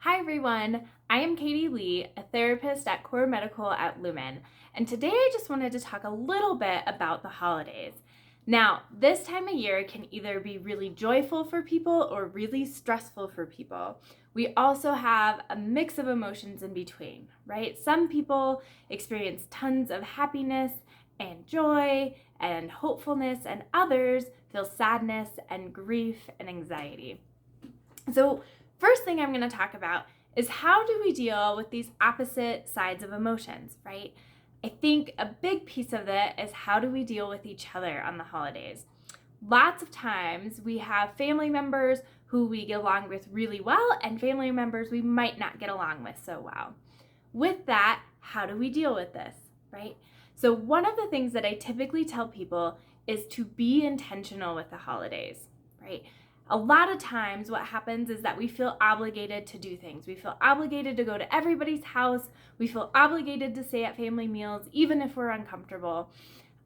Hi everyone, I am Katy Lee, a therapist at Core Medical at Lumen, and today I just wanted to talk a little bit about the holidays. Now, this time of year can either be really joyful for people or really stressful for people. We also have a mix of emotions in between, right? Some people experience tons of happiness and joy and hopefulness, and others feel sadness and grief and anxiety. So, first thing I'm going to talk about is how do we deal with these opposite sides of emotions, right? I think a big piece of that is how do we deal with each other on the holidays? Lots of times we have family members who we get along with really well and family members we might not get along with so well. With that, how do we deal with this, right? So, one of the things that I typically tell people is to be intentional with the holidays, right? A lot of times what happens is that we feel obligated to do things. We feel obligated to go to everybody's house. We feel obligated to stay at family meals, even if we're uncomfortable.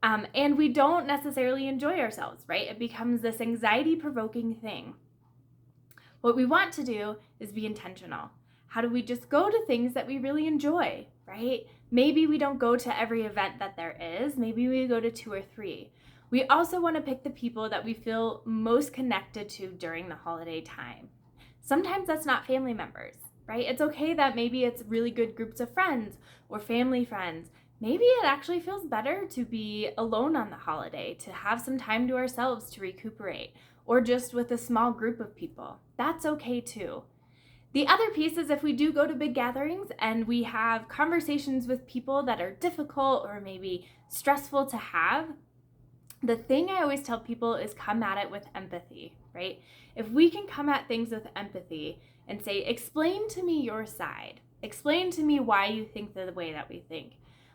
And we don't necessarily enjoy ourselves, right? It becomes this anxiety-provoking thing. What we want to do is be intentional. How do we just go to things that we really enjoy, right? Maybe we don't go to every event that there is. Maybe we go to 2 or 3. We also want to pick the people that we feel most connected to during the holiday time. Sometimes that's not family members, right? It's okay that maybe it's really good groups of friends or family friends. Maybe it actually feels better to be alone on the holiday, to have some time to ourselves to recuperate, or just with a small group of people. That's okay too. The other piece is if we do go to big gatherings and we have conversations with people that are difficult or maybe stressful to have, the thing I always tell people is come at it with empathy, right? If we can come at things with empathy and say, explain to me your side, explain to me why you think the way that we think.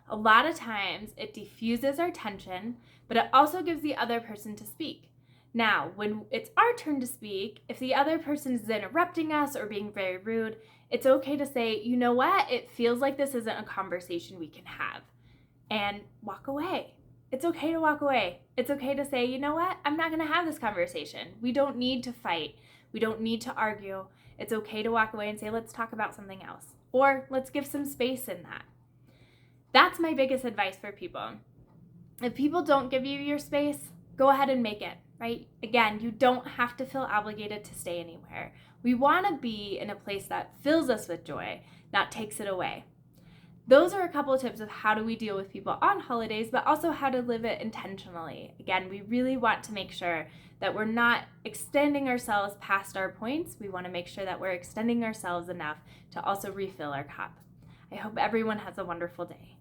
A lot of times it diffuses our tension, but it also gives the other person to speak. Now, when it's our turn to speak, if the other person is interrupting us or being very rude, it's okay to say, you know what, it feels like this isn't a conversation we can have, and walk away. It's okay to walk away. It's okay to say, you know what, I'm not going to have this conversation. We don't need to fight. We don't need to argue. It's okay to walk away and say, let's talk about something else, or let's give some space in that. That's my biggest advice for people. If people don't give you your space, go ahead and make it, right? Again, you don't have to feel obligated to stay anywhere. We want to be in a place that fills us with joy, not takes it away. Those are a couple of tips of how do we deal with people on holidays, but also how to live it intentionally. Again, we really want to make sure that we're not extending ourselves past our points. We want to make sure that we're extending ourselves enough to also refill our cup. I hope everyone has a wonderful day.